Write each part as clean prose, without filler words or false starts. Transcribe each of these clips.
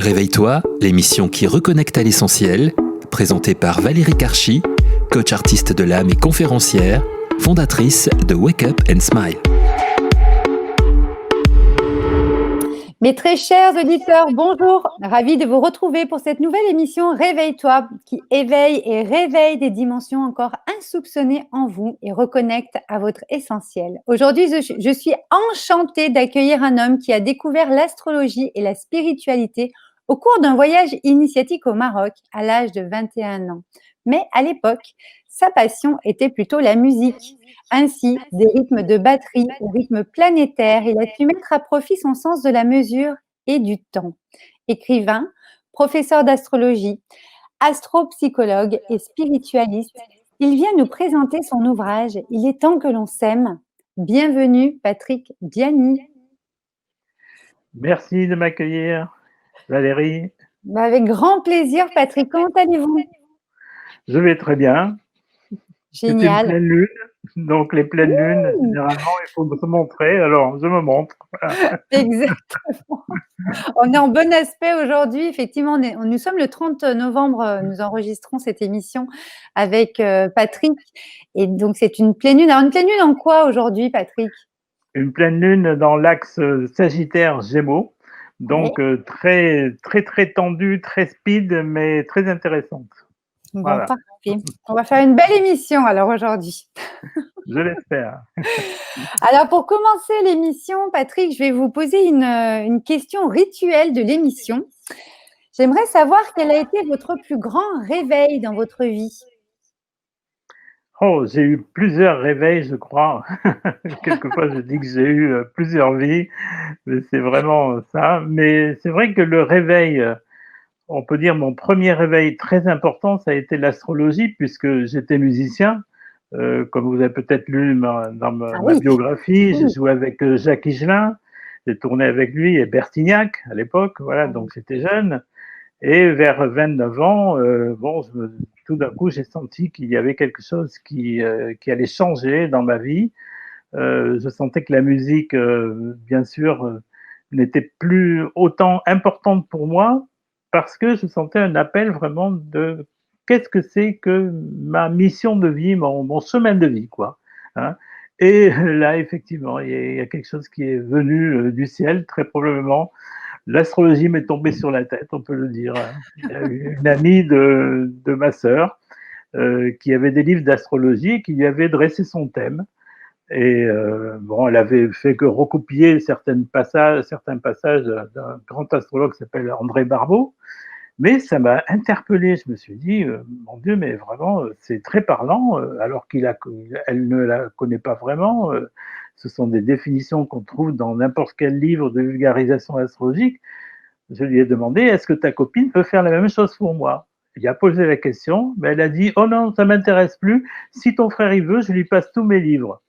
Réveille-toi, l'émission qui reconnecte à l'essentiel, présentée par Valérie Karchi, coach artiste de l'âme et conférencière, fondatrice de Wake Up and Smile. Mes très chers auditeurs, bonjour, ravi de vous retrouver pour cette nouvelle émission Réveille-toi qui éveille et réveille des dimensions encore insoupçonnées en vous et reconnecte à votre essentiel. Aujourd'hui, je suis enchantée d'accueillir un homme qui a découvert l'astrologie et la spiritualité au cours d'un voyage initiatique au Maroc à l'âge de 21 ans. Mais à l'époque, sa passion était plutôt la musique. Ainsi, des rythmes de batterie aux rythmes planétaires, il a su mettre à profit son sens de la mesure et du temps. Écrivain, professeur d'astrologie, astropsychologue et spiritualiste, il vient nous présenter son ouvrage « Il est temps que l'on s'aime ». Bienvenue Patrick Gianni. Merci de m'accueillir, Valérie. Avec grand plaisir Patrick, comment allez-vous? Je vais très bien. Génial. C'est une pleine lune, donc les pleines lunes, généralement, il faut se montrer, alors je me montre. Exactement. On est en bon aspect aujourd'hui, effectivement, nous sommes le 30 novembre, nous enregistrons cette émission avec Patrick, et donc c'est une pleine lune. Alors une pleine lune en quoi aujourd'hui, Patrick? Une pleine lune dans l'axe Sagittaire-Gémeaux, donc très tendue, très speed, mais très intéressante. Bon, voilà. Parfait. On va faire une belle émission alors aujourd'hui. Je l'espère. Alors pour commencer l'émission, Patrick, je vais vous poser une question rituelle de l'émission. J'aimerais savoir quel a été votre plus grand réveil dans votre vie. Oh, j'ai eu plusieurs réveils, je crois. Quelquefois, je dis que j'ai eu plusieurs vies, mais c'est vraiment ça. Mais c'est vrai que le réveil, on peut dire mon premier réveil très important, ça a été l'astrologie, puisque j'étais musicien. Comme vous avez peut-être lu dans ma biographie, j'ai joué avec Jacques Higelin, j'ai tourné avec lui et Bertignac à l'époque, voilà, donc j'étais jeune. Et vers 29 ans, tout d'un coup, j'ai senti qu'il y avait quelque chose qui allait changer dans ma vie. Je sentais que la musique, bien sûr, n'était plus autant importante pour moi parce que je sentais un appel vraiment de qu'est-ce que c'est que ma mission de vie, mon chemin de vie, quoi. Hein. Et là, effectivement, il y a quelque chose qui est venu du ciel, très probablement. L'astrologie m'est tombée sur la tête, on peut le dire. Il y a une amie de ma sœur qui avait des livres d'astrologie et qui lui avait dressé son thème. Et elle avait fait que recopier certains passages d'un grand astrologue qui s'appelle André Barbeau. Mais ça m'a interpellé. Je me suis dit, mon Dieu, mais vraiment, c'est très parlant, alors elle ne la connaît pas vraiment. Ce sont des définitions qu'on trouve dans n'importe quel livre de vulgarisation astrologique. Je lui ai demandé, est-ce que ta copine peut faire la même chose pour moi? Il a posé la question, mais elle a dit, oh non, ça m'intéresse plus. Si ton frère y veut, je lui passe tous mes livres.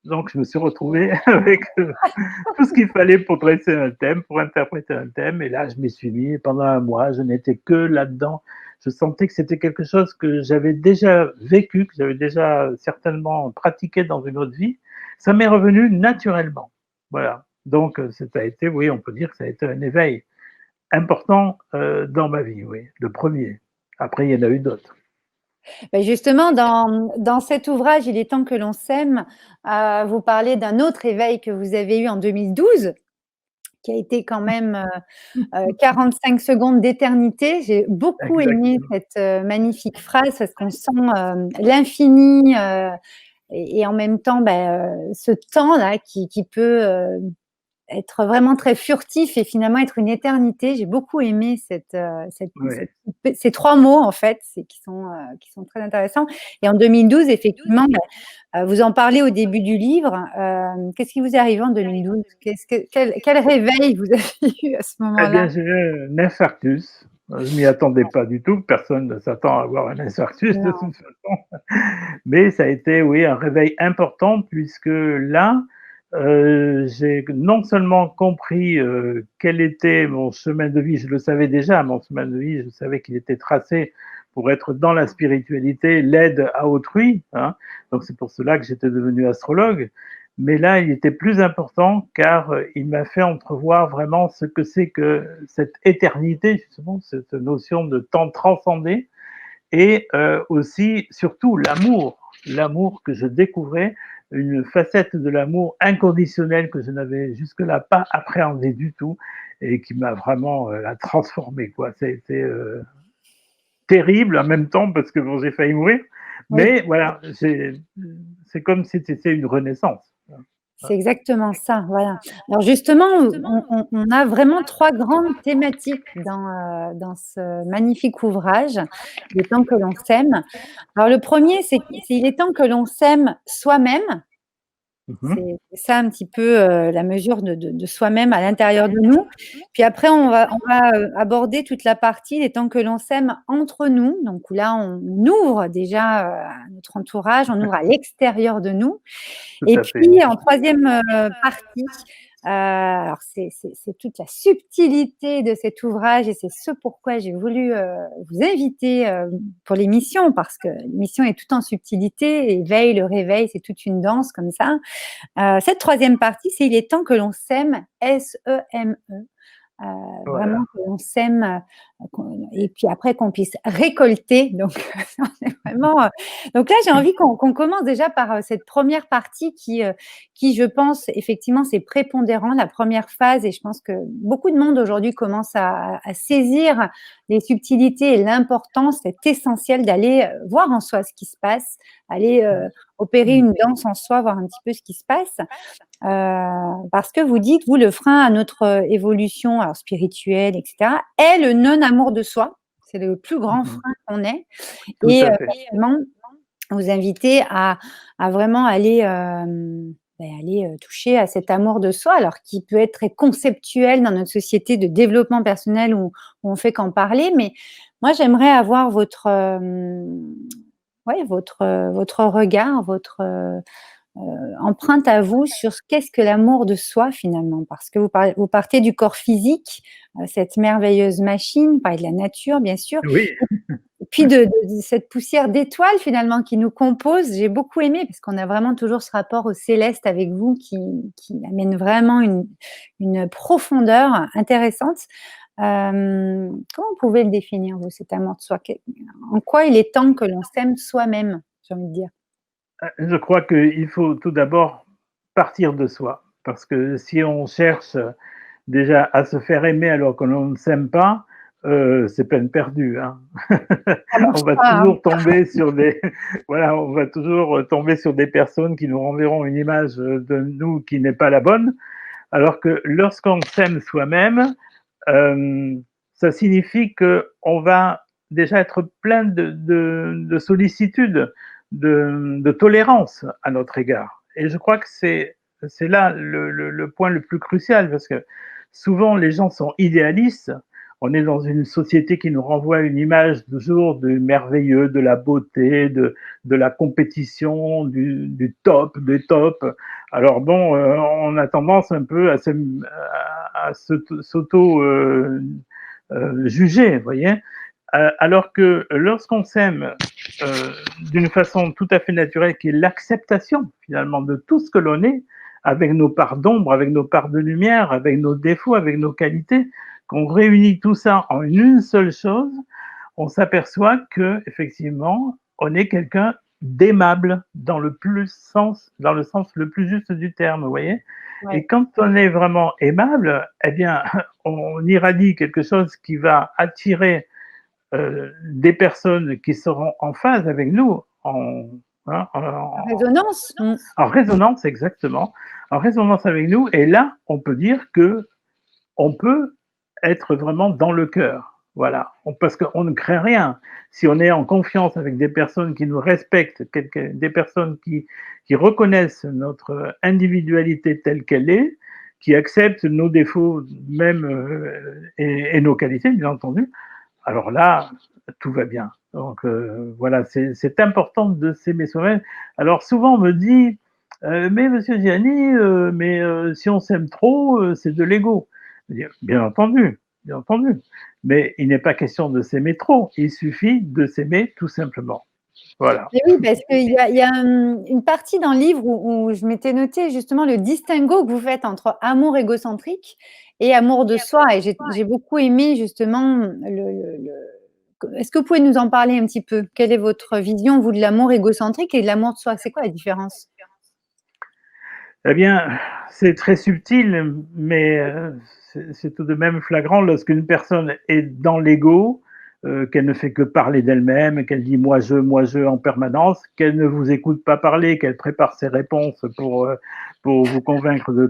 Donc, je me suis retrouvé avec tout ce qu'il fallait pour dresser un thème, pour interpréter un thème. Et là, je m'y suis mis. Et pendant un mois, je n'étais que là-dedans. Je sentais que c'était quelque chose que j'avais déjà vécu, que j'avais déjà certainement pratiqué dans une autre vie. Ça m'est revenu naturellement. Voilà. Donc, ça a été, oui, on peut dire que ça a été un éveil important dans ma vie, oui, le premier. Après, il y en a eu d'autres. Justement, dans cet ouvrage, Il est temps que l'on s'aime, vous parlez d'un autre éveil que vous avez eu en 2012, qui a été quand même 45 secondes d'éternité. J'ai beaucoup aimé cette magnifique phrase parce qu'on sent l'infini et en même temps ce temps-là qui peut être vraiment très furtif et finalement être une éternité. J'ai beaucoup aimé ces trois mots en fait, qui sont très intéressants. Et en 2012, effectivement, vous en parlez au début du livre. Qu'est-ce qui vous est arrivé en 2012? Quel réveil vous avez eu à ce moment-là? Eh bien, j'ai eu un infarctus. Je m'y attendais pas du tout. Personne ne s'attend à avoir un infarctus de toute façon. Mais ça a été, oui, un réveil important puisque là, j'ai non seulement compris quel était mon chemin de vie, je le savais déjà, mon chemin de vie, je savais qu'il était tracé pour être dans la spiritualité, l'aide à autrui. Hein. Donc c'est pour cela que j'étais devenu astrologue. mais là, il était plus important car il m'a fait entrevoir vraiment ce que c'est que cette éternité, justement, cette notion de temps transcendé et aussi, surtout, l'amour que je découvrais, une facette de l'amour inconditionnel que je n'avais jusque-là pas appréhendé du tout et qui m'a vraiment transformé, quoi. Ça a été terrible en même temps parce que bon, j'ai failli mourir, Oui. mais voilà, c'est comme si c'était une renaissance. C'est exactement ça, voilà. Alors justement, on a vraiment 3 grandes thématiques dans ce magnifique ouvrage, Il est temps que l'on s'aime. Alors le premier, c'est il est temps que l'on s'aime soi-même. Mhm. C'est ça un petit peu, la mesure de soi-même à l'intérieur de nous. Puis après on va aborder toute la partie Il est temps que l'on s'aime entre nous. Donc où là, on ouvre déjà, notre entourage, on ouvre à l'extérieur de nous. Tout Et à fait. puis en troisième partie, alors c'est toute la subtilité de cet ouvrage et c'est ce pourquoi j'ai voulu vous inviter pour l'émission, parce que l'émission est toute en subtilité, éveil, le réveil, c'est toute une danse comme ça. Cette troisième partie, c'est Il est temps que l'on s'aime, S-E-M-E. Vraiment Voilà. que l'on s'aime, et puis après qu'on puisse récolter. Donc, on est vraiment. Donc là, j'ai envie qu'on commence déjà par cette première partie qui, je pense, effectivement, c'est prépondérant, la première phase. Et je pense que beaucoup de monde aujourd'hui commence à saisir les subtilités et l'importance, c'est essentiel d'aller voir en soi ce qui se passe, aller opérer une danse en soi, voir un petit peu ce qui se passe. Parce que vous dites, vous, le frein à notre évolution alors spirituelle, etc., est le non-amour de soi. C'est le plus grand Mhm. frein qu'on ait. Tout Et à fait. finalement, vous invitez à vraiment aller, toucher à cet amour de soi, alors qui peut être très conceptuel dans notre société de développement personnel où on fait qu'en parler. Mais moi, j'aimerais avoir votre regard, votre empreinte à vous sur qu'est-ce que l'amour de soi finalement, parce que vous partez du corps physique, cette merveilleuse machine, vous parlez de la nature bien sûr, Oui, et puis de cette poussière d'étoiles finalement qui nous compose. J'ai beaucoup aimé parce qu'on a vraiment toujours ce rapport au céleste avec vous qui amène vraiment une profondeur intéressante. Comment vous pouvez le définir, vous, cet amour de soi? En quoi il est temps que l'on s'aime soi-même, j'ai envie de dire? je crois qu'il faut tout d'abord partir de soi, parce que si on cherche déjà à se faire aimer alors que l'on ne s'aime pas, c'est peine perdue, hein. Ça marche On va pas, hein? toujours tomber sur des voilà, on va toujours tomber sur des personnes qui nous renverront une image de nous qui n'est pas la bonne, alors que lorsqu'on s'aime soi-même, ça signifie qu'on va déjà être plein de sollicitude, de tolérance à notre égard. Et je crois que c'est là le point le plus crucial, parce que souvent les gens sont idéalistes. On est dans une société qui nous renvoie une image toujours du merveilleux, de la beauté, de la compétition, du top, des tops. Alors bon, on a tendance un peu à s'auto juger, vous voyez. Alors que lorsqu'on s'aime d'une façon tout à fait naturelle, qui est l'acceptation finalement de tout ce que l'on est, avec nos parts d'ombre, avec nos parts de lumière, avec nos défauts, avec nos qualités, qu'on réunit tout ça en une seule chose, on s'aperçoit que effectivement, on est quelqu'un d'aimable dans le sens le plus juste du terme, vous voyez. Et Ouais. quand on est vraiment aimable, eh bien, on irradie quelque chose qui va attirer des personnes qui seront en phase avec nous, hein, Résonance? en résonance exactement, en résonance avec nous. Et là, on peut dire que on peut être vraiment dans le cœur. Voilà, parce qu'on ne crée rien. Si on est en confiance avec des personnes qui nous respectent, des personnes qui reconnaissent notre individualité telle qu'elle est, qui acceptent nos défauts même et nos qualités, bien entendu, alors là, tout va bien. Donc voilà, c'est important de s'aimer soi-même. Alors souvent on me dit, mais Monsieur Gianni, si on s'aime trop, c'est de l'ego. Bien entendu, bien entendu. Mais il n'est pas question de s'aimer trop. Il suffit de s'aimer tout simplement. Voilà. Mais oui, parce qu'il y a une partie dans le livre où je m'étais noté justement le distinguo que vous faites entre amour égocentrique et amour de soi. Et j'ai beaucoup aimé justement Est-ce que vous pouvez nous en parler un petit peu? Quelle est votre vision, vous, de l'amour égocentrique et de l'amour de soi? C'est quoi la différence? Eh bien, c'est très subtil, mais c'est tout de même flagrant lorsqu'une personne est dans l'ego, qu'elle ne fait que parler d'elle-même, qu'elle dit moi je en permanence, qu'elle ne vous écoute pas parler, qu'elle prépare ses réponses pour vous convaincre de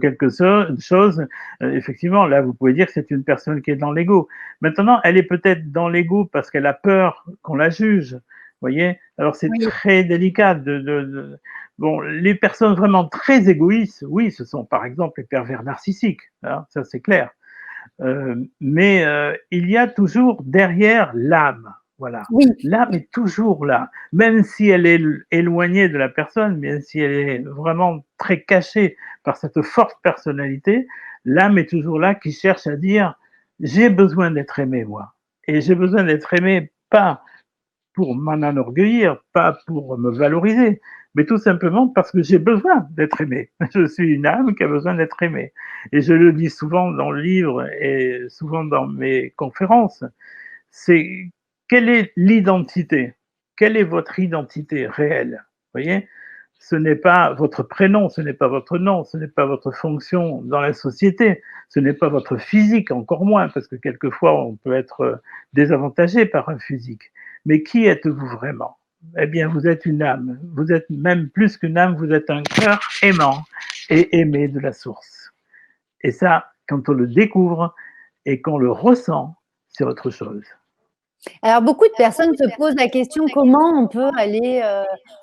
chose. Effectivement, là, vous pouvez dire que c'est une personne qui est dans l'ego. Maintenant, elle est peut-être dans l'ego parce qu'elle a peur qu'on la juge. Vous voyez? Alors c'est Oui. très délicat Bon, les personnes vraiment très égoïstes, oui, ce sont par exemple les pervers narcissiques, hein, ça c'est clair. Mais il y a toujours derrière l'âme, voilà. Oui. L'âme est toujours là, même si elle est éloignée de la personne, même si elle est vraiment très cachée par cette forte personnalité, l'âme est toujours là qui cherche à dire j'ai besoin d'être aimé moi, et j'ai besoin d'être aimé pas pour m'en enorgueillir, pas pour me valoriser, mais tout simplement parce que j'ai besoin d'être aimé. Je suis une âme qui a besoin d'être aimée. Et je le dis souvent dans le livre et souvent dans mes conférences, c'est quelle est l'identité? Quelle est votre identité réelle? Vous voyez? Ce n'est pas votre prénom, ce n'est pas votre nom, ce n'est pas votre fonction dans la société, ce n'est pas votre physique, encore moins, parce que quelquefois on peut être désavantagé par un physique. Mais qui êtes-vous vraiment? Eh bien, vous êtes une âme. Vous êtes même plus qu'une âme, vous êtes un cœur aimant et aimé de la source. Et ça, quand on le découvre et qu'on le ressent, c'est autre chose. Alors, beaucoup de personnes se posent la question comment on peut aller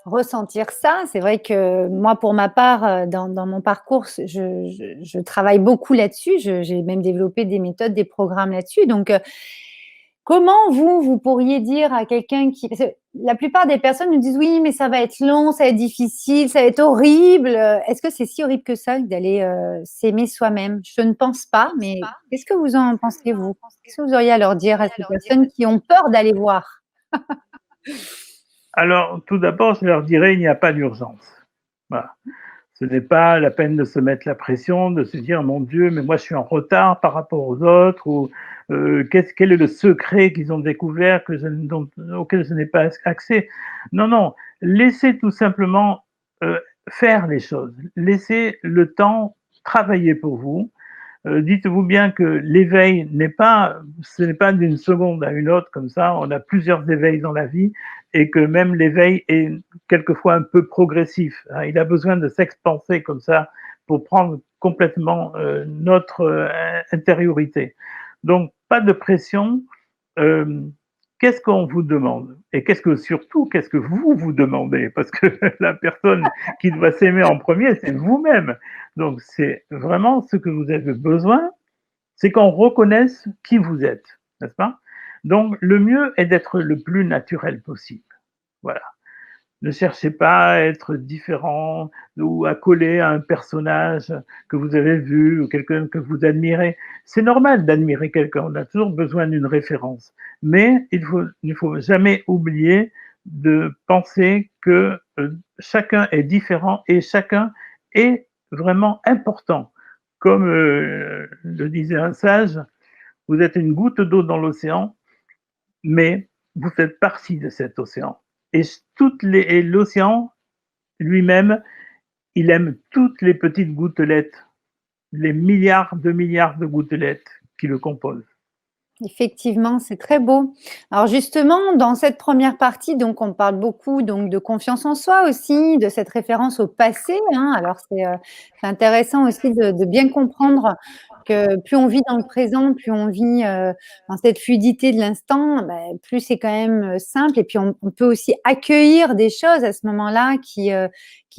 ressentir ça. C'est vrai que moi, pour ma part, dans mon parcours, je travaille beaucoup là-dessus. J'ai même développé des méthodes, des programmes là-dessus. Donc, comment vous pourriez dire à quelqu'un qui... Parce que la plupart des personnes nous disent oui, mais ça va être long, ça va être difficile, ça va être horrible. Est-ce que c'est si horrible que ça d'aller s'aimer soi-même? Je ne pense pas, mais qu'est-ce que vous en pensez, vous? Qu'est-ce que vous auriez à leur dire à ces personnes qui ont peur d'aller voir? Alors, tout d'abord, je leur dirais, il n'y a pas d'urgence. Voilà. Ce n'est pas la peine de se mettre la pression, de se dire mon Dieu, mais moi je suis en retard par rapport aux autres, ou quel est le secret qu'ils ont découvert auquel je n'ai pas accès. Non, non, laissez tout simplement faire les choses, laissez le temps travailler pour vous. Dites-vous bien que l'éveil ce n'est pas d'une seconde à une autre comme ça. On a plusieurs éveils dans la vie et que même l'éveil est quelquefois un peu progressif. Hein. Il a besoin de s'expanser comme ça pour prendre complètement notre intériorité. Donc, pas de pression. Euh, Qu'est-ce qu'on vous demande? Et qu'est-ce que vous vous demandez? Parce que la personne qui doit s'aimer en premier, c'est vous-même. Donc, c'est vraiment ce que vous avez besoin, c'est qu'on reconnaisse qui vous êtes, n'est-ce pas? Donc, le mieux est d'être le plus naturel possible. Voilà. Ne cherchez pas à être différent ou à coller à un personnage que vous avez vu ou quelqu'un que vous admirez. C'est normal d'admirer quelqu'un, on a toujours besoin d'une référence. Mais il ne faut jamais oublier de penser que chacun est différent et chacun est vraiment important. Comme le disait un sage, vous êtes une goutte d'eau dans l'océan, mais vous faites partie de cet océan. Et l'océan lui-même, il aime toutes les petites gouttelettes, les milliards de gouttelettes qui le composent. Effectivement, c'est très beau. Alors justement, dans cette première partie, donc on parle beaucoup donc de confiance en soi aussi, de cette référence au passé, hein. Alors c'est intéressant aussi de bien comprendre que plus on vit dans le présent, plus on vit, dans cette fluidité de l'instant, plus c'est quand même, simple et puis on peut aussi accueillir des choses à ce moment-là qui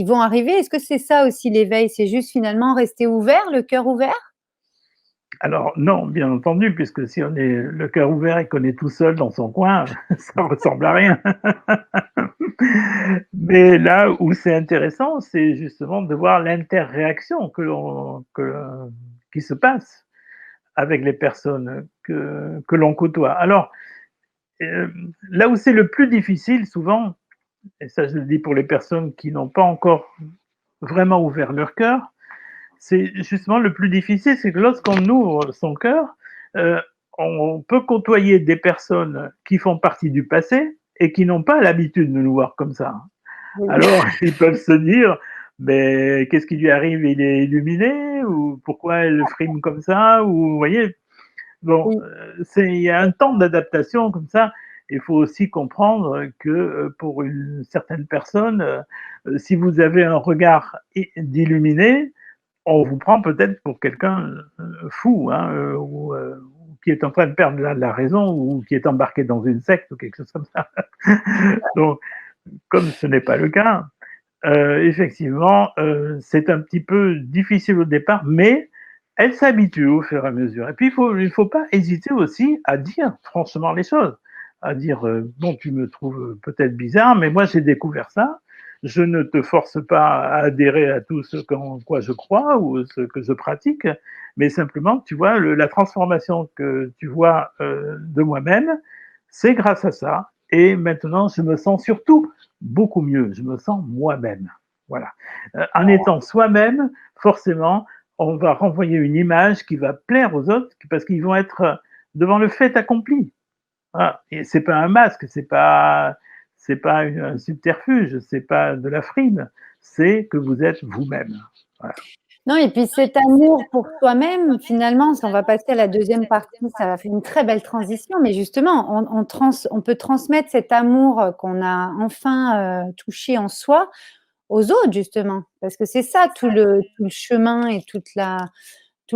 vont arriver. Est-ce que c'est ça aussi l'éveil? C'est juste finalement rester ouvert, le cœur ouvert? Alors non, bien entendu, puisque si on est le cœur ouvert et qu'on est tout seul dans son coin, ça ressemble à rien. Mais là où c'est intéressant, c'est justement de voir l'interréaction qui se passe avec les personnes que l'on côtoie. Alors, là où c'est le plus difficile souvent, et ça je le dis pour les personnes qui n'ont pas encore vraiment ouvert leur cœur, c'est justement le plus difficile, c'est que lorsqu'on ouvre son cœur, euh, on peut côtoyer des personnes qui font partie du passé et qui n'ont pas l'habitude de nous voir comme ça. Oui. Alors, ils peuvent se dire, mais qu'est-ce qui lui arrive? Il est illuminé? Ou pourquoi elle frime comme ça? Ou, vous voyez, bon, Oui. il y a un temps d'adaptation comme ça. Il faut aussi comprendre que pour une certaine personne, si vous avez un regard d'illuminé, on vous prend peut-être pour quelqu'un fou, hein, ou qui est en train de perdre la raison, ou qui est embarqué dans une secte ou quelque chose comme ça. Donc, comme ce n'est pas le cas, effectivement, c'est un petit peu difficile au départ, mais elle s'habitue au fur et à mesure. Et puis, il faut pas hésiter aussi à dire franchement les choses, à dire bon, tu me trouves peut-être bizarre, mais moi j'ai découvert ça. Je ne te force pas à adhérer à tout ce en quoi je crois ou ce que je pratique, mais simplement, tu vois, la transformation que tu vois de moi-même, c'est grâce à ça. Et maintenant, je me sens surtout beaucoup mieux. Je me sens moi-même. Voilà. En étant soi-même, forcément, on va renvoyer une image qui va plaire aux autres parce qu'ils vont être devant le fait accompli. Voilà. Et c'est pas un masque, c'est pas un subterfuge, c'est pas de la frime, c'est que vous êtes vous-même. Voilà. Non, et puis cet amour pour soi-même, finalement, on va passer à la deuxième partie, ça va faire une très belle transition, mais justement, on peut transmettre cet amour qu'on a enfin touché en soi aux autres, justement, parce que c'est ça tout le chemin et tout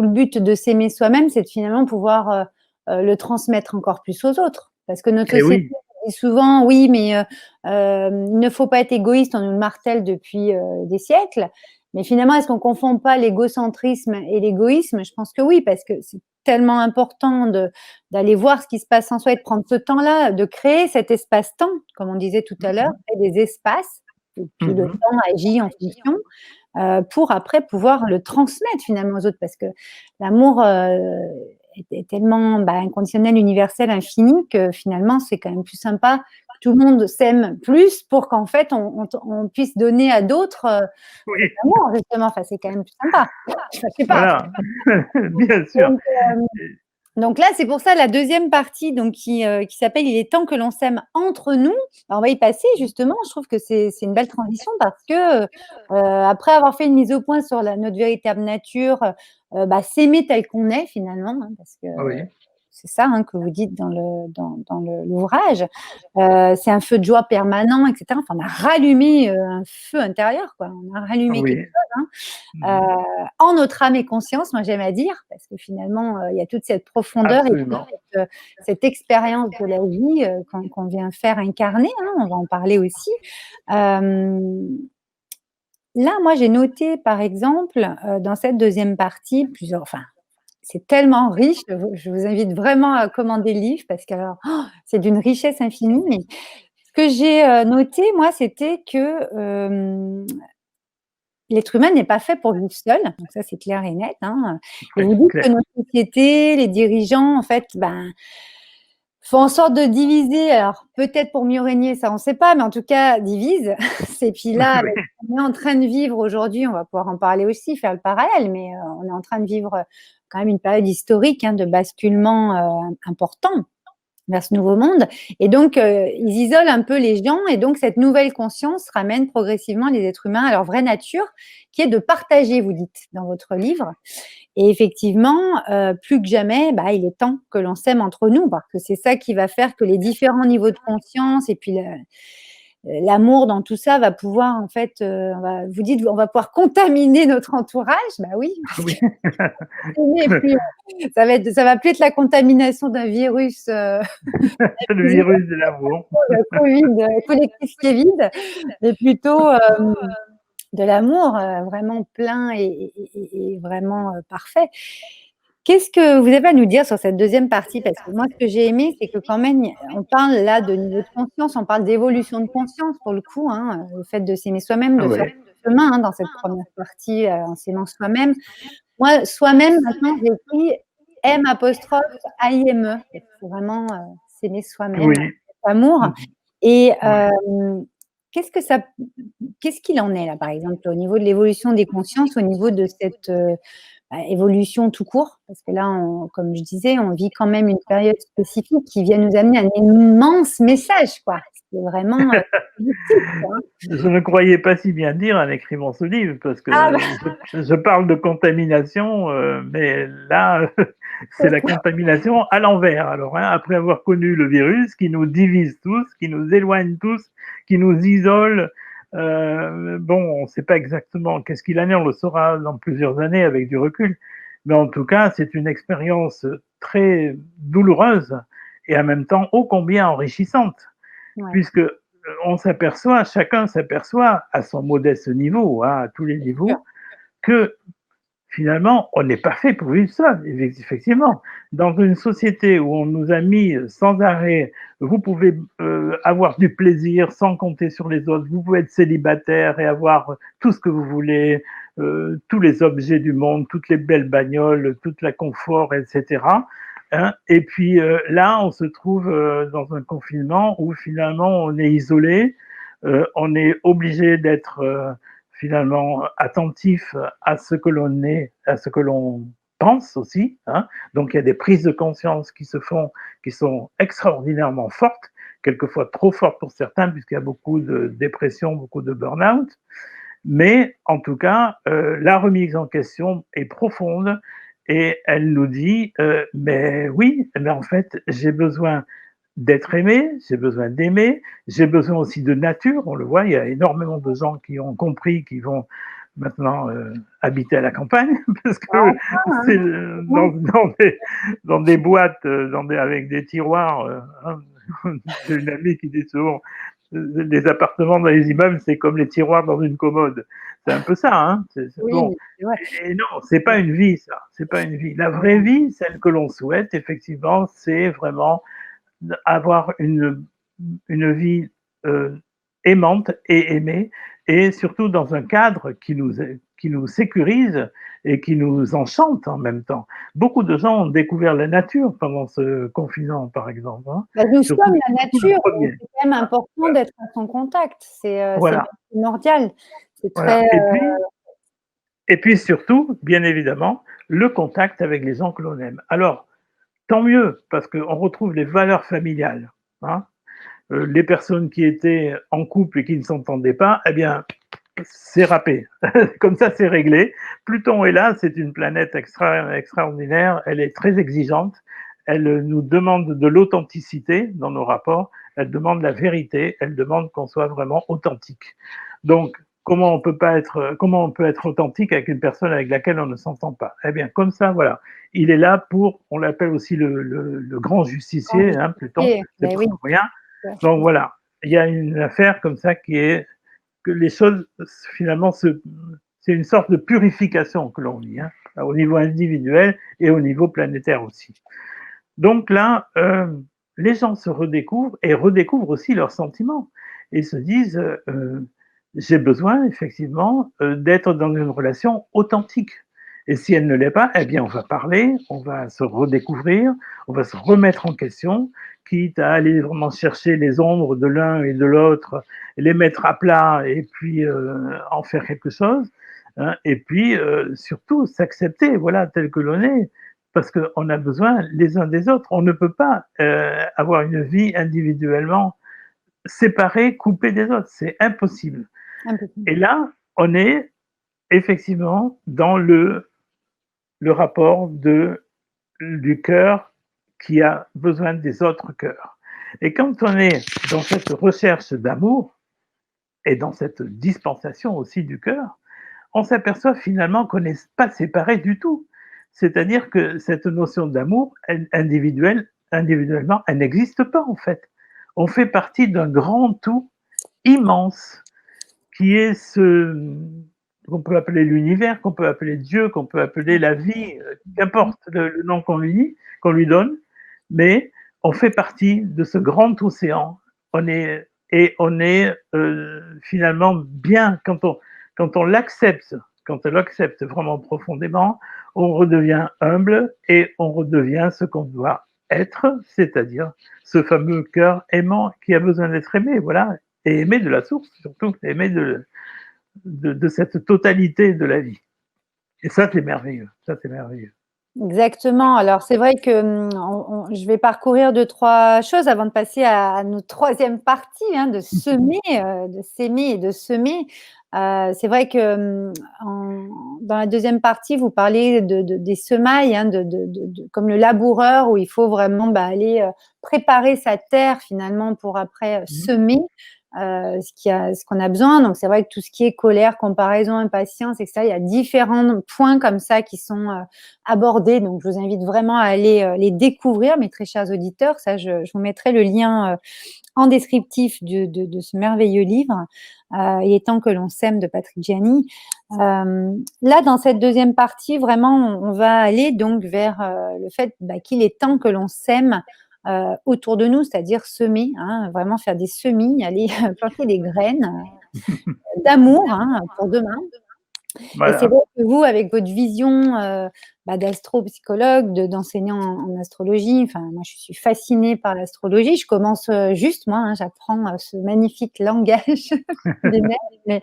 le but de s'aimer soi-même, c'est de finalement pouvoir le transmettre encore plus aux autres. Parce que notre Et société oui, dit souvent, oui, mais il ne faut pas être égoïste, on nous le martèle depuis des siècles. Mais finalement, est-ce qu'on ne confond pas l'égocentrisme et l'égoïsme? Je pense que oui, parce que c'est tellement important d'aller voir ce qui se passe en soi et de prendre ce temps-là, de créer cet espace-temps, comme on disait tout à l'heure, et des espaces, et puis le temps agit en fonction, pour après pouvoir le transmettre finalement aux autres, parce que l'amour est tellement inconditionnel, universel, infini, que finalement, c'est quand même plus sympa que tout le monde s'aime plus pour qu'en fait, on puisse donner à d'autres cet oui, amour, justement. Enfin, c'est quand même plus sympa. Je sais pas. voilà, bien sûr. Donc là, c'est pour ça la deuxième partie donc qui s'appelle Il est temps que l'on s'aime entre nous. Alors, on va y passer justement. Je trouve que c'est une belle transition parce que après avoir fait une mise au point sur notre véritable nature, s'aimer tel qu'on est finalement, hein, parce que Oui, c'est ça que vous dites dans l'ouvrage. C'est un feu de joie permanent, etc. Enfin, on a rallumé un feu intérieur, quoi. On a rallumé quelque oui. chose. En notre âme et conscience, moi j'aime à dire, parce que finalement, il y a toute cette profondeur et Absolument. cette expérience de la vie qu'on vient faire incarner, on va en parler aussi. Là, moi, j'ai noté, par exemple, dans cette deuxième partie, c'est tellement riche, je vous invite vraiment à commander le livre, parce que c'est d'une richesse infinie, mais ce que j'ai noté, moi, c'était que l'être humain n'est pas fait pour vivre seul, donc ça c'est clair et net, et Oui, vous dites que clair. notre société, les dirigeants, en fait, font en sorte de diviser, alors peut-être pour mieux régner, ça on ne sait pas, mais en tout cas divisent. Et puis là, Oui, on est en train de vivre aujourd'hui, on va pouvoir en parler aussi, faire le parallèle, mais on est en train de vivre quand même une période historique de basculement important vers ce nouveau monde. Et donc, ils isolent un peu les gens. Et donc, cette nouvelle conscience ramène progressivement les êtres humains à leur vraie nature, qui est de partager, vous dites dans votre livre. Et effectivement, plus que jamais, il est temps que l'on s'aime entre nous, parce que c'est ça qui va faire que les différents niveaux de conscience et puis l'amour dans tout ça va pouvoir, en fait, vous dites, on va pouvoir contaminer notre entourage. Oui, parce oui. que ça va plus être la contamination d'un virus Le virus de l'amour. Covid collectif qui est vide, mais plutôt de l'amour vraiment plein et vraiment parfait. Qu'est-ce que vous avez à nous dire sur cette deuxième partie? Parce que moi, ce que j'ai aimé, c'est que quand même, on parle là de niveau de conscience, on parle d'évolution de conscience pour le coup, le fait de s'aimer soi-même, de faire Oui, le chemin dans cette première partie en s'aimant soi-même. Moi, soi-même, maintenant, j'ai écrit M apostrophe A-I-M-E. C'est vraiment s'aimer soi-même, oui. cet amour. Et qu'est-ce qu'il en est là, par exemple, au niveau de l'évolution des consciences, au niveau de cette, évolution tout court? Parce que là, comme je disais, on vit quand même une période spécifique qui vient nous amener un immense message, quoi. C'est vraiment, positif, quoi, hein. Je ne croyais pas si bien dire en écrivant ce livre, parce Ah que bah, je parle de contamination, mais là, c'est la contamination à l'envers. Alors, hein, après avoir connu le virus qui nous divise tous, qui nous éloigne tous, qui nous isole, bon, on ne sait pas exactement qu'est-ce qu'il en est, on le saura dans plusieurs années avec du recul. Mais en tout cas, c'est une expérience très douloureuse et en même temps ô combien enrichissante, ouais, puisque on s'aperçoit, chacun s'aperçoit à son modeste niveau, hein, à tous les bien sûr. niveaux, que finalement, on n'est pas fait pour vivre seul, effectivement. Dans une société où on nous a mis sans arrêt, vous pouvez avoir du plaisir sans compter sur les autres, vous pouvez être célibataire et avoir tout ce que vous voulez, tous les objets du monde, toutes les belles bagnoles, tout le confort, etc. Hein. Et puis là, on se trouve dans un confinement où finalement on est isolé, on est obligé d'être finalement attentif à ce que l'on est, à ce que l'on pense aussi. Hein. Donc il y a des prises de conscience qui se font, qui sont extraordinairement fortes, quelquefois trop fortes pour certains, puisqu'il y a beaucoup de dépression, beaucoup de burn-out. Mais en tout cas, la remise en question est profonde et elle nous dit mais oui, mais en fait, j'ai besoin d'être aimé, j'ai besoin d'aimer, j'ai besoin aussi de nature. On le voit, il y a énormément de gens qui ont compris, qui vont maintenant habiter à la campagne parce que c'est dans des boîtes, avec des tiroirs. Hein. J'ai une amie qui dit souvent les appartements dans les immeubles, c'est comme les tiroirs dans une commode. C'est un peu ça, hein. Oui, Bon. mais c'est vrai. Et non, c'est pas une vie, ça. C'est pas une vie. La vraie vie, celle que l'on souhaite, effectivement, c'est vraiment avoir une vie aimante et aimée, et surtout dans un cadre qui nous sécurise et qui nous enchante en même temps. Beaucoup de gens ont découvert la nature pendant ce confinement, par exemple. Hein. Bah, nous Surtout, sommes la surtout le nature, donc premier. c'est quand même important d'être à son contact. C'est même Voilà, primordial. C'est très, voilà. Et puis surtout, bien évidemment, le contact avec les gens que l'on aime. Alors, tant mieux, parce qu'on retrouve les valeurs familiales. Hein. Les personnes qui étaient en couple et qui ne s'entendaient pas, eh bien, c'est râpé. Comme ça, c'est réglé. Pluton est là, c'est une planète extraordinaire, elle est très exigeante, elle nous demande de l'authenticité dans nos rapports, elle demande la vérité, elle demande qu'on soit vraiment authentique. Donc, comment on peut être authentique avec une personne avec laquelle on ne s'entend pas? Eh bien, comme ça, voilà. Il est là pour, on l'appelle aussi le grand justicier, hein, Pluton, c'est mais pas oui, pour rien. sûr. Donc voilà, il y a une affaire comme ça qui est que les choses, finalement, c'est une sorte de purification que l'on vit, hein, au niveau individuel et au niveau planétaire aussi. Donc là, les gens se redécouvrent et redécouvrent aussi leurs sentiments et se disent j'ai besoin effectivement d'être dans une relation authentique. Et si elle ne l'est pas, eh bien on va parler, on va se redécouvrir, on va se remettre en question, quitte à aller vraiment chercher les ombres de l'un et de l'autre, les mettre à plat et puis en faire quelque chose. Hein, et puis surtout s'accepter, voilà, tel que l'on est, parce qu'on a besoin les uns des autres. On ne peut pas avoir une vie individuellement séparée, coupée des autres. C'est impossible. Impossible. Et là, on est effectivement dans le rapport du cœur qui a besoin des autres cœurs. Et quand on est dans cette recherche d'amour et dans cette dispensation aussi du cœur, on s'aperçoit finalement qu'on n'est pas séparés du tout. C'est-à-dire que cette notion d'amour individuellement, elle n'existe pas en fait. On fait partie d'un grand tout immense qui est ce qu'on peut appeler l'univers, qu'on peut appeler Dieu, qu'on peut appeler la vie, qu'importe le nom qu'on lui donne, mais on fait partie de ce grand océan. On est finalement bien quand on l'accepte, quand on l'accepte vraiment profondément, on redevient humble et on redevient ce qu'on doit être, c'est-à-dire ce fameux cœur aimant qui a besoin d'être aimé. Voilà, et aimer de la source, surtout, aimer de cette totalité de la vie. Et ça, c'est merveilleux. Ça, c'est merveilleux. Exactement. Alors, c'est vrai que je vais parcourir deux, trois choses avant de passer à notre troisième partie, hein, de semer, de s'aimer et de semer. C'est vrai que dans la deuxième partie, vous parlez des semailles, hein, comme le laboureur, où il faut vraiment aller préparer sa terre finalement pour après semer. Ce qu'on a besoin. Donc, c'est vrai que tout ce qui est colère, comparaison, impatience, etc., il y a différents points comme ça qui sont abordés. Donc, je vous invite vraiment à aller les découvrir, mes très chers auditeurs. Ça, je vous mettrai le lien en descriptif de ce merveilleux livre. Il est temps que l'on s'aime de Patrick Gianni. Là, dans cette deuxième partie, vraiment, on va aller donc vers le fait qu'il est temps que l'on s'aime autour de nous, c'est-à-dire semer, hein, vraiment faire des semis, aller planter des graines d'amour pour demain. Et c'est Voilà. vrai que vous, avec votre vision d'astropsychologue, d'enseignant en astrologie, enfin, moi, je suis fascinée par l'astrologie. Je commence juste, moi, j'apprends ce magnifique langage des mers. Mais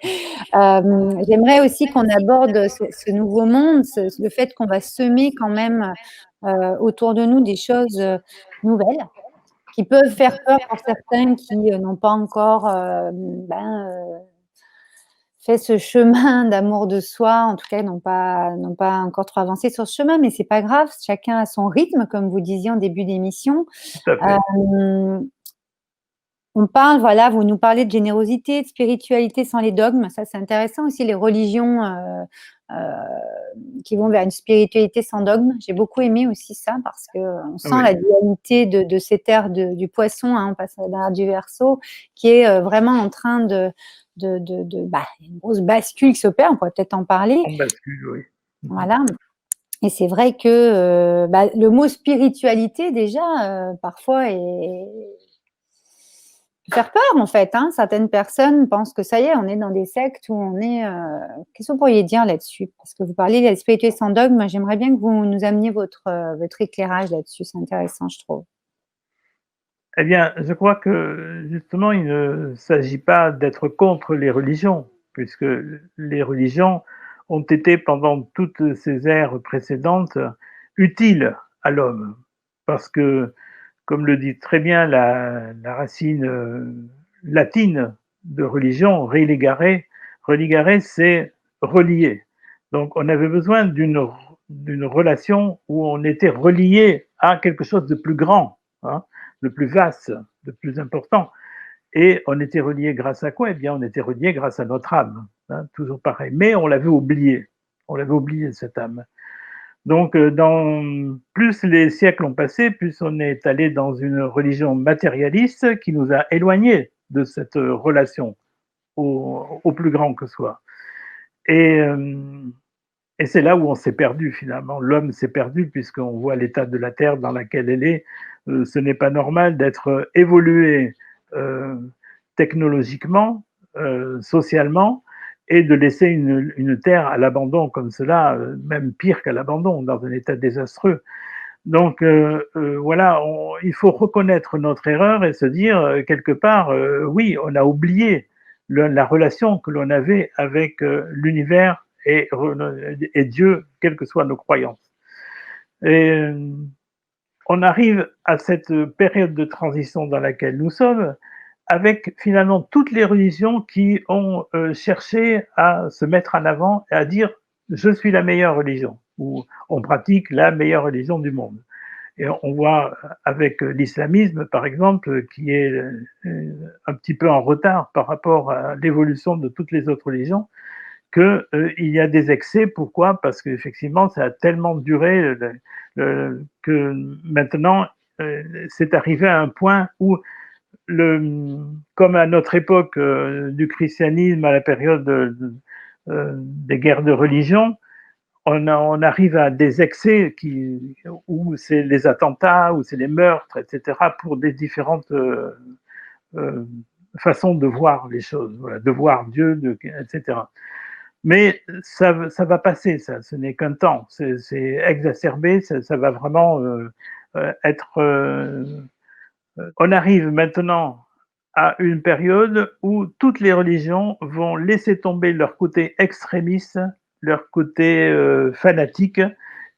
j'aimerais aussi qu'on aborde ce nouveau monde, le fait qu'on va semer quand même autour de nous des choses nouvelles qui peuvent faire peur pour certains qui n'ont pas encore fait ce chemin d'amour de soi, en tout cas n'ont pas encore trop avancé sur ce chemin, mais c'est pas grave, chacun a son rythme, comme vous disiez en début d'émission. Tout à fait. On parle, voilà, vous nous parlez de générosité, de spiritualité sans les dogmes. Ça, c'est intéressant aussi, les religions qui vont vers une spiritualité sans dogme. J'ai beaucoup aimé aussi ça parce qu'on sent Oui. la dualité de cette ère du poisson, on passe à l'ère du Verseau, qui est vraiment en train une grosse bascule qui s'opère. On pourrait peut-être en parler. On bascule, oui. Voilà. Et c'est vrai que le mot spiritualité, déjà, parfois, peut faire peur, en fait. Certaines personnes pensent que ça y est, on est dans des sectes où on est... Qu'est-ce que vous pourriez dire là-dessus? Parce que vous parlez de la spiritualité sans dogme. Moi, j'aimerais bien que vous nous ameniez votre éclairage là-dessus. C'est intéressant, je trouve. Eh bien, je crois que justement, il ne s'agit pas d'être contre les religions, puisque les religions ont été pendant toutes ces ères précédentes utiles à l'homme. Parce que, comme le dit très bien la racine latine de religion, religare, c'est relier. Donc, on avait besoin d'une relation où on était relié à quelque chose de plus grand, de plus vaste, de plus important. Et on était relié grâce à quoi? Eh bien, on était relié grâce à notre âme, toujours pareil. Mais on l'avait oublié. On l'avait oublié, cette âme. Donc, plus les siècles ont passé, plus on est allé dans une religion matérialiste qui nous a éloignés de cette relation au plus grand que soit. Et c'est là où on s'est perdu finalement. L'homme s'est perdu puisqu'on voit l'état de la Terre dans laquelle elle est. Ce n'est pas normal d'être évolué technologiquement, socialement, et de laisser une Terre à l'abandon comme cela, même pire qu'à l'abandon, dans un état désastreux. Donc voilà, il faut reconnaître notre erreur et se dire quelque part, oui, on a oublié la relation que l'on avait avec l'univers et Dieu, quelles que soient nos croyances. Et on arrive à cette période de transition dans laquelle nous sommes, avec finalement toutes les religions qui ont cherché à se mettre en avant et à dire je suis la meilleure religion, ou on pratique la meilleure religion du monde. Et on voit avec l'islamisme, par exemple, qui est un petit peu en retard par rapport à l'évolution de toutes les autres religions, qu'il y a des excès. Pourquoi? Parce qu'effectivement, ça a tellement duré que maintenant, c'est arrivé à un point où, comme à notre époque du christianisme, à la période des guerres de religion, on arrive à des excès où c'est les attentats, où c'est les meurtres, etc., pour des différentes euh, façons de voir les choses, voilà, de voir Dieu, etc. Mais ça va passer, ça. Ce n'est qu'un temps. C'est exacerbé. Ça va vraiment être. On arrive maintenant à une période où toutes les religions vont laisser tomber leur côté extrémiste, leur côté fanatique,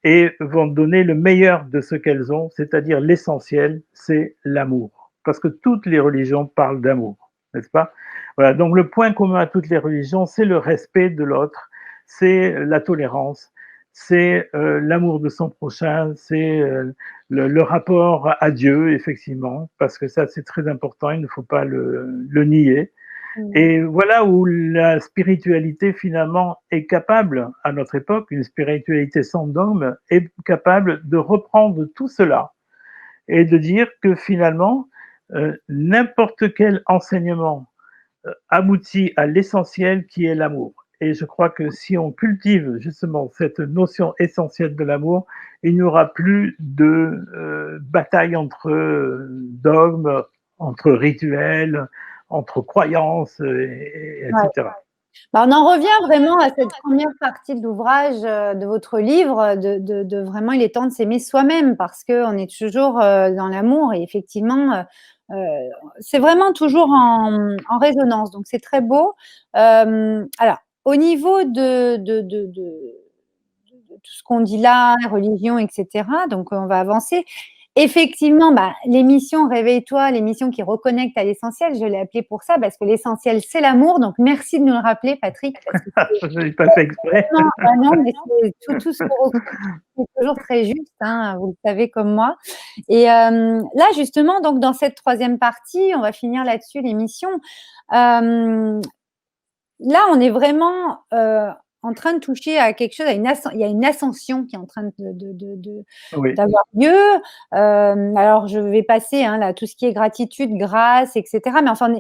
et vont donner le meilleur de ce qu'elles ont, c'est-à-dire l'essentiel, c'est l'amour. Parce que toutes les religions parlent d'amour, n'est-ce pas? Voilà, donc le point commun à toutes les religions, c'est le respect de l'autre, c'est la tolérance, c'est l'amour de son prochain, c'est le rapport à Dieu, effectivement, parce que ça, c'est très important, il ne faut pas le nier. Et voilà où la spiritualité, finalement, est capable, à notre époque, une spiritualité sans dogme, est capable de reprendre tout cela et de dire que finalement, n'importe quel enseignement aboutit à l'essentiel qui est l'amour. Et je crois que si on cultive justement cette notion essentielle de l'amour, il n'y aura plus de bataille entre dogmes, entre rituels, entre croyances, etc. Bah, on en revient vraiment à cette première partie de l'ouvrage, de votre livre, de vraiment il est temps de s'aimer soi-même parce qu'on est toujours dans l'amour et effectivement, c'est vraiment toujours en résonance, donc c'est très beau. Alors, au niveau de tout ce qu'on dit là, religion, etc., donc on va avancer. Effectivement, bah, l'émission Réveille-toi, l'émission qui reconnecte à l'essentiel, je l'ai appelée pour ça, parce que l'essentiel, c'est l'amour. Donc, merci de nous le rappeler, Patrick. Parce que je n'ai pas fait exprès. non, mais c'est tout ce qu'on c'est toujours très juste, hein, vous le savez comme moi. Et là, justement, donc dans cette troisième partie, on va finir là-dessus l'émission. Là, on est vraiment en train de toucher à quelque chose, il y a une ascension qui est en train Oui. d'avoir lieu. Alors, je vais passer là, tout ce qui est gratitude, grâce, etc. Mais enfin,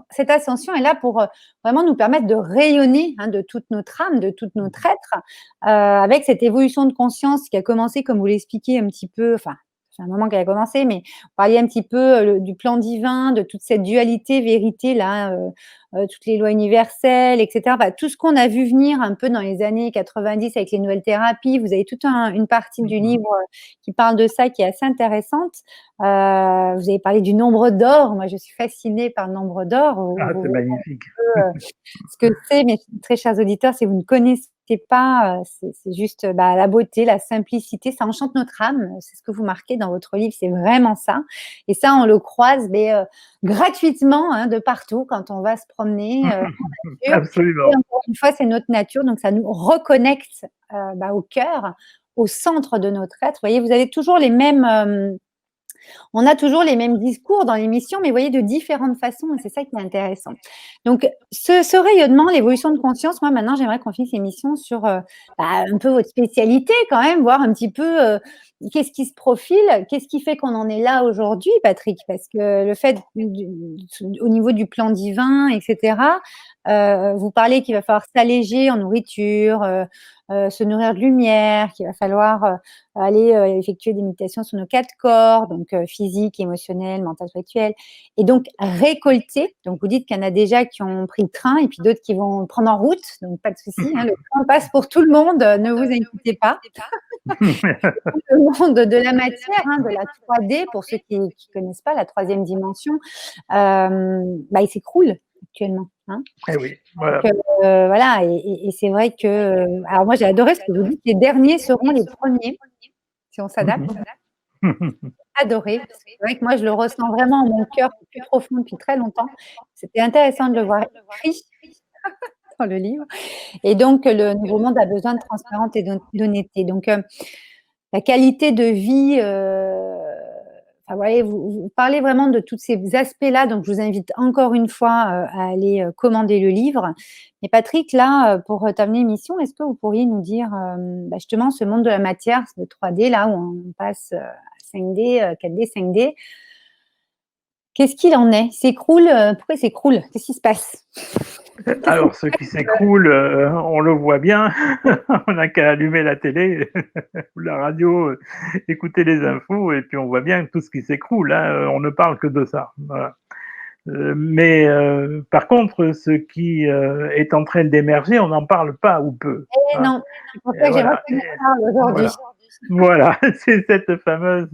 cette ascension est là pour vraiment nous permettre de rayonner de toute notre âme, de tout notre être, avec cette évolution de conscience qui a commencé, comme vous l'expliquez un petit peu, enfin, c'est un moment qu'elle a commencé, mais vous parliez un petit peu du plan divin, de toute cette dualité, vérité, là, toutes les lois universelles, etc. Enfin, tout ce qu'on a vu venir un peu dans les années 90 avec les nouvelles thérapies. Vous avez toute une partie du livre qui parle de ça, qui est assez intéressante. Vous avez parlé du nombre d'or. Moi, je suis fascinée par le nombre d'or. Ah, c'est magnifique. Ce que c'est, mes très chers auditeurs, si vous ne connaissez pas, c'est juste la beauté, la simplicité, ça enchante notre âme. C'est ce que vous marquez dans votre livre, c'est vraiment ça. Et ça, on le croise gratuitement de partout quand on va se promener en nature. Absolument. Et encore une fois, c'est notre nature, donc ça nous reconnecte au cœur, au centre de notre être. Vous voyez, vous avez toujours les mêmes... on a toujours les mêmes discours dans l'émission, mais vous voyez, de différentes façons, et c'est ça qui est intéressant. Donc, ce rayonnement, l'évolution de conscience, moi, maintenant, j'aimerais qu'on finisse l'émission sur un peu votre spécialité quand même, voir un petit peu qu'est-ce qui se profile, qu'est-ce qui fait qu'on en est là aujourd'hui, Patrick, parce que le fait, au niveau du plan divin, etc., vous parlez qu'il va falloir s'alléger en nourriture, se nourrir de lumière, qu'il va falloir aller effectuer des méditations sur nos 4 corps, donc physique, émotionnel, mental, spirituel, et donc récolter. Donc vous dites qu'il y en a déjà qui ont pris le train et puis d'autres qui vont prendre en route, donc pas de souci, le train passe pour tout le monde, ne vous inquiétez pas. Le monde de la matière, de la 3D, pour ceux qui ne connaissent pas la troisième dimension, il s'écroule actuellement. Eh oui, voilà. Donc, voilà, et c'est vrai que... alors moi, j'ai adoré ce que vous dites, les derniers seront les premiers, si on s'adapte. Adoré. C'est vrai que moi, je le ressens vraiment en mon cœur plus profond depuis très longtemps. C'était intéressant de le voir écrit dans le livre. Et donc, le nouveau monde a besoin de transparence et d'honnêteté. Donc, la qualité de vie... vous parlez vraiment de tous ces aspects-là, donc je vous invite encore une fois à aller commander le livre. Mais Patrick, là, pour terminer l'émission, est-ce que vous pourriez nous dire justement ce monde de la matière, de 3D, là où on passe à 5D, 4D, 5D, qu'est-ce qu'il en est? Il s'écroule? Pourquoi il s'écroule? Qu'est-ce qui se passe? Alors, ce qui s'écroule, on le voit bien. On n'a qu'à allumer la télé ou la radio, écouter les infos, et puis on voit bien tout ce qui s'écroule. On ne parle que de ça. Voilà. Mais par contre, ce qui est en train d'émerger, on n'en parle pas ou peu. Non, c'est pour ça que j'aimerais qu'on en parle aujourd'hui. Voilà, c'est cette fameuse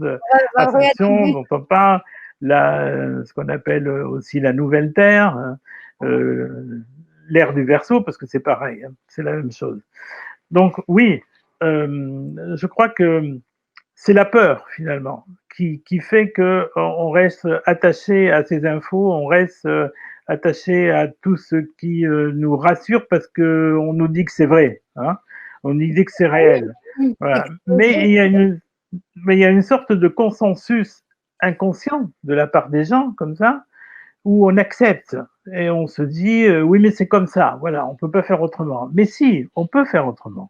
ascension dont on parle. ce qu'on appelle aussi la nouvelle Terre, l'ère du Verseau, parce que c'est pareil, hein, c'est la même chose. Donc oui, je crois que c'est la peur finalement qui fait que on reste attaché à ces infos, on reste attaché à tout ce qui nous rassure parce que on nous dit que c'est vrai, hein, on nous dit que c'est réel. Voilà. Mais il y a une sorte de consensus inconscient de la part des gens comme ça où on accepte et on se dit oui mais c'est comme ça, voilà, on peut pas faire autrement. Mais si, on peut faire autrement.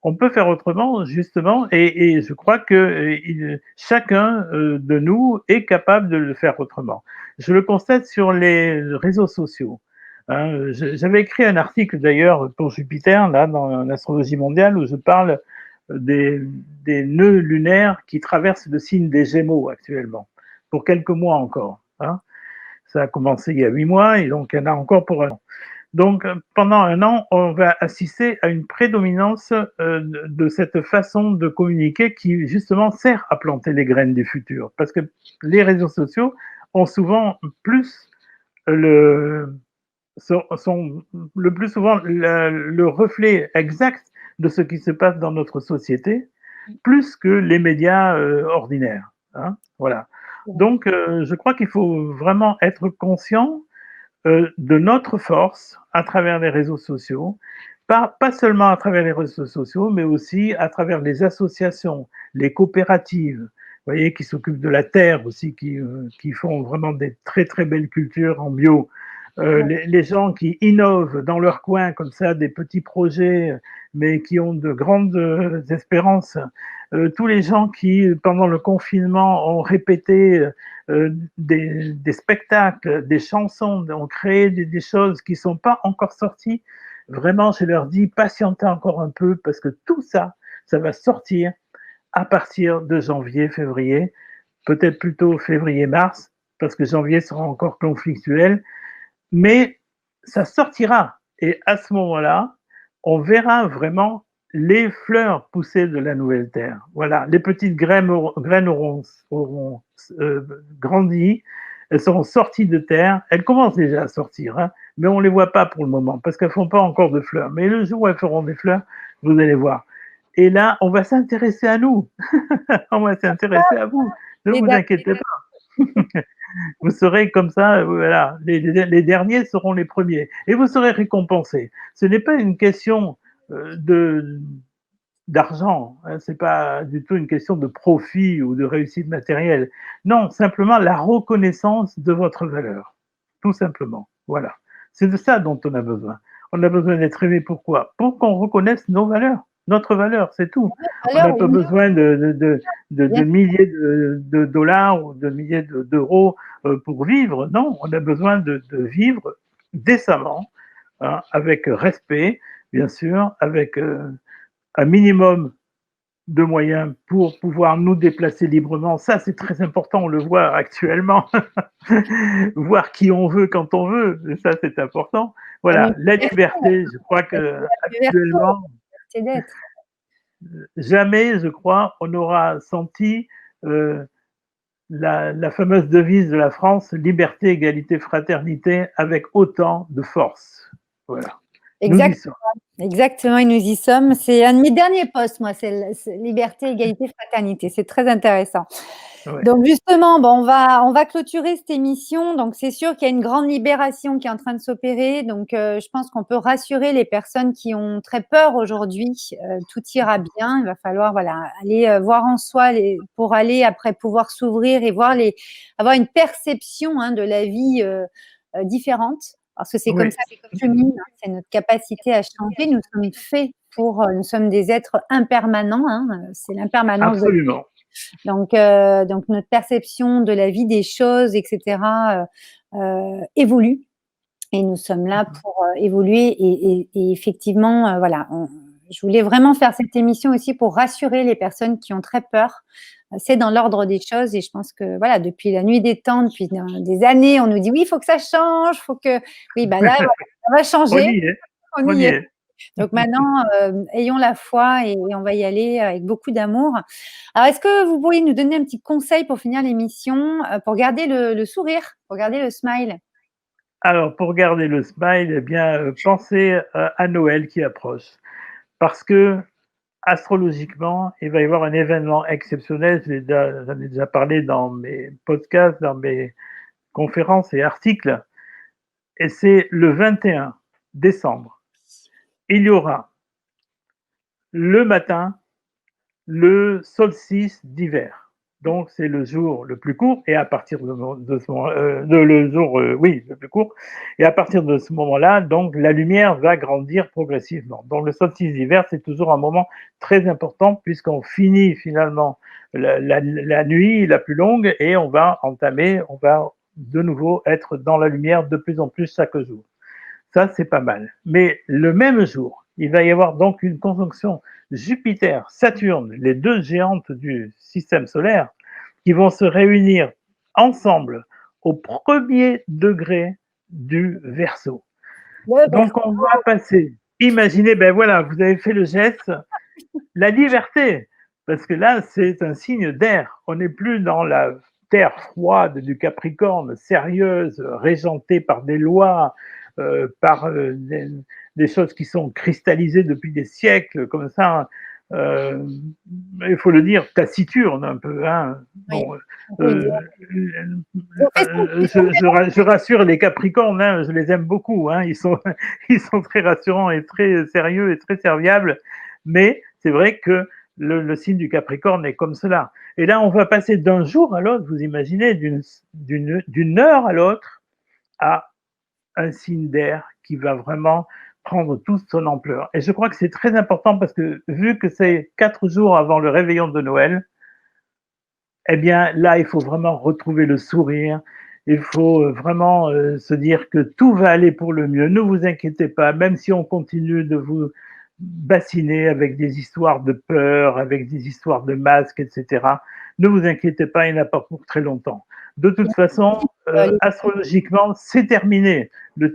On peut faire autrement, justement, et je crois que chacun de nous est capable de le faire autrement. Je le constate sur les réseaux sociaux. Hein. J'avais écrit un article d'ailleurs pour Jupiter, là, dans l'astrologie mondiale, où je parle des, des nœuds lunaires qui traversent le signe des Gémeaux actuellement, pour quelques mois encore. Hein. Ça a commencé il y a 8 mois, et donc il y en a encore pour un an. Donc, pendant un an, on va assister à une prédominance de cette façon de communiquer qui, justement, sert à planter les graines du futur. Parce que les réseaux sociaux ont souvent plus sont le plus souvent le reflet exact de ce qui se passe dans notre société, plus que les médias ordinaires. Hein, voilà. Donc, je crois qu'il faut vraiment être conscient de notre force à travers les réseaux sociaux, pas seulement à travers les réseaux sociaux, mais aussi à travers les associations, les coopératives, vous voyez, qui s'occupent de la terre aussi, qui font vraiment des très très belles cultures en bio. Les gens qui innovent dans leur coin comme ça, des petits projets, mais qui ont de grandes espérances. Tous les gens qui, pendant le confinement, ont répété des spectacles, des chansons, ont créé des choses qui ne sont pas encore sorties. Vraiment, je leur dis, patientez encore un peu parce que tout ça, ça va sortir à partir de janvier, février, peut-être plutôt février-mars, parce que janvier sera encore conflictuel, mais ça sortira. Et à ce moment-là, on verra vraiment les fleurs pousser de la nouvelle terre. Voilà, les petites graines auront grandi, elles seront sorties de terre. Elles commencent déjà à sortir, hein, mais on ne les voit pas pour le moment parce qu'elles ne font pas encore de fleurs. Mais le jour où elles feront des fleurs, vous allez voir. Et là, on va s'intéresser à nous. On va s'intéresser à vous. Ne vous inquiétez pas. Vous serez comme ça, voilà, les derniers seront les premiers. Et vous serez récompensés. Ce n'est pas une question d'argent, hein, c'est pas du tout une question de profit ou de réussite matérielle. Non, simplement la reconnaissance de votre valeur. Tout simplement. Voilà. C'est de ça dont on a besoin. On a besoin d'être aimé. Pourquoi? Pour qu'on reconnaisse nos valeurs. Notre valeur, c'est tout. On n'a pas besoin de milliers de dollars ou de milliers d'euros pour vivre. Non, on a besoin de vivre décemment, hein, avec respect, bien sûr, avec un minimum de moyens pour pouvoir nous déplacer librement. Ça, c'est très important, on le voit actuellement. Voir qui on veut quand on veut, ça, c'est important. Voilà, la liberté, je crois que actuellement, jamais, je crois, on aura senti la fameuse devise de la France, liberté, égalité, fraternité, avec autant de force. Voilà. Exactement. Exactement, et nous y sommes. C'est un de mes derniers posts, moi, c'est liberté, égalité, fraternité. C'est très intéressant. Ouais. Donc justement, bon, on va clôturer cette émission. Donc c'est sûr qu'il y a une grande libération qui est en train de s'opérer. Donc je pense qu'on peut rassurer les personnes qui ont très peur aujourd'hui. Tout ira bien. Il va falloir aller voir en soi pour aller après pouvoir s'ouvrir et avoir une perception de la vie différente. Parce que c'est comme ça que chemine, c'est notre capacité à changer. Nous sommes faits nous sommes des êtres impermanents. C'est l'impermanence. Absolument. Donc notre perception de la vie, des choses, etc. Évolue. Et nous sommes là pour évoluer. Et effectivement, je voulais vraiment faire cette émission aussi pour rassurer les personnes qui ont très peur. C'est dans l'ordre des choses et je pense que depuis la nuit des temps, depuis des années, on nous dit oui, il faut que ça change, faut que là, ça va changer. On y est. Donc maintenant, ayons la foi et on va y aller avec beaucoup d'amour. Alors, est-ce que vous pourriez nous donner un petit conseil pour finir l'émission, pour garder le sourire, pour garder le smile? Alors, pour garder le smile, eh bien, pensez à Noël qui approche. Parce que, astrologiquement, il va y avoir un événement exceptionnel. J'en ai déjà parlé dans mes podcasts, dans mes conférences et articles. Et c'est le 21 décembre. Il y aura le matin le solstice d'hiver. Donc, c'est le jour le plus court, et à partir de ce moment, le jour, oui, le plus court, et à partir de ce moment-là, donc, la lumière va grandir progressivement. Donc, le solstice d'hiver, c'est toujours un moment très important, puisqu'on finit finalement la nuit la plus longue, et on va de nouveau être dans la lumière de plus en plus chaque jour. Ça, c'est pas mal. Mais le même jour, il va y avoir donc une conjonction Jupiter-Saturne, les deux géantes du système solaire, qui vont se réunir ensemble au premier degré du Verseau. Donc, on va passer, imaginez, ben voilà, vous avez fait le geste, la liberté, parce que là, c'est un signe d'air. On n'est plus dans la terre froide du Capricorne, sérieuse, régentée par des lois, par des choses qui sont cristallisées depuis des siècles, comme ça. Il faut le dire, taciturne un peu. Hein. Bon, je rassure les Capricornes, hein, je les aime beaucoup. Hein, ils sont très rassurants et très sérieux et très serviables. Mais c'est vrai que le signe du Capricorne est comme cela. Et là, on va passer d'un jour à l'autre, vous imaginez, d'une heure à l'autre, à un signe d'air qui va vraiment prendre toute son ampleur. Et je crois que c'est très important parce que vu que c'est 4 jours avant le réveillon de Noël, eh bien là, il faut vraiment retrouver le sourire. Il faut vraiment se dire que tout va aller pour le mieux. Ne vous inquiétez pas, même si on continue de vous bassiner avec des histoires de peur, avec des histoires de masques, etc. Ne vous inquiétez pas, il n'y en a pas pour très longtemps. De toute façon, astrologiquement, c'est terminé. Le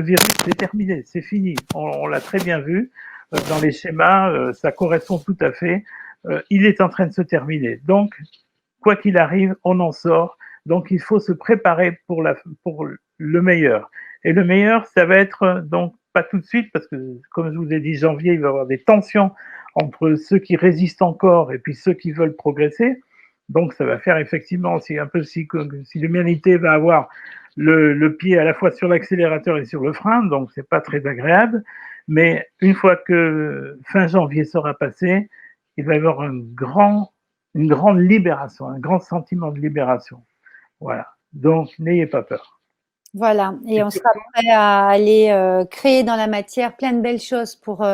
virus, c'est terminé, c'est fini. On l'a très bien vu dans les schémas, ça correspond tout à fait. Il est en train de se terminer. Donc, quoi qu'il arrive, on en sort. Donc, il faut se préparer pour le meilleur. Et le meilleur, ça va être donc pas tout de suite, parce que, comme je vous ai dit, janvier, il va y avoir des tensions entre ceux qui résistent encore et puis ceux qui veulent progresser. Donc, ça va faire effectivement, c'est un peu si l'humanité va avoir le pied à la fois sur l'accélérateur et sur le frein, donc c'est pas très agréable. Mais une fois que fin janvier sera passé, il va y avoir une grande libération, un grand sentiment de libération. Voilà. Donc, n'ayez pas peur. Voilà, et on sera prêt à aller créer dans la matière plein de belles choses pour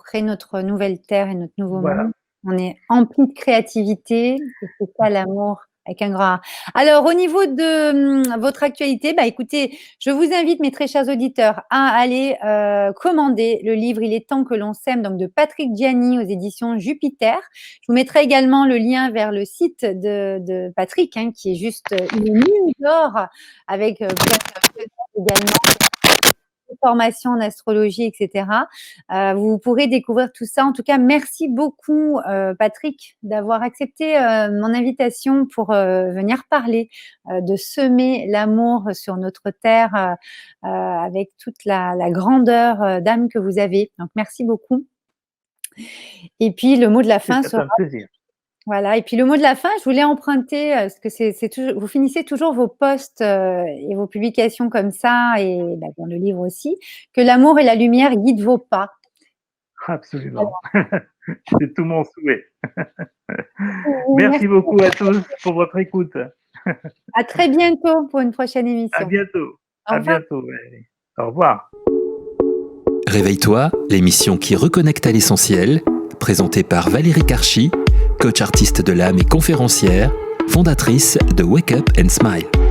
créer notre nouvelle terre et notre nouveau monde. On est empli de créativité, et c'est ça l'amour avec un grand A. Alors, au niveau de votre actualité, bah, écoutez, je vous invite, mes très chers auditeurs, à aller commander le livre « Il est temps que l'on s'aime » donc de Patrick Gianni aux éditions Jupiter. Je vous mettrai également le lien vers le site de Patrick, hein, qui est juste une mine d'or avec plein de également formation en astrologie, etc. Vous pourrez découvrir tout ça. En tout cas, merci beaucoup, Patrick, d'avoir accepté mon invitation pour venir parler de semer l'amour sur notre terre avec toute la grandeur d'âme que vous avez. Donc, merci beaucoup. Et puis, le mot de la fin sera… un plaisir. Voilà, et puis le mot de la fin, je voulais emprunter, parce que c'est toujours, vous finissez toujours vos posts et vos publications comme ça, et bah, dans le livre aussi, que l'amour et la lumière guident vos pas. Absolument. C'est tout mon souhait. Merci beaucoup à tous pour votre écoute. À très bientôt pour une prochaine émission. À bientôt. À bientôt. Au revoir. Réveille-toi, l'émission qui reconnecte à l'essentiel, présentée par Valérie Karchi, coach artiste de l'âme et conférencière, fondatrice de Wake Up and Smile.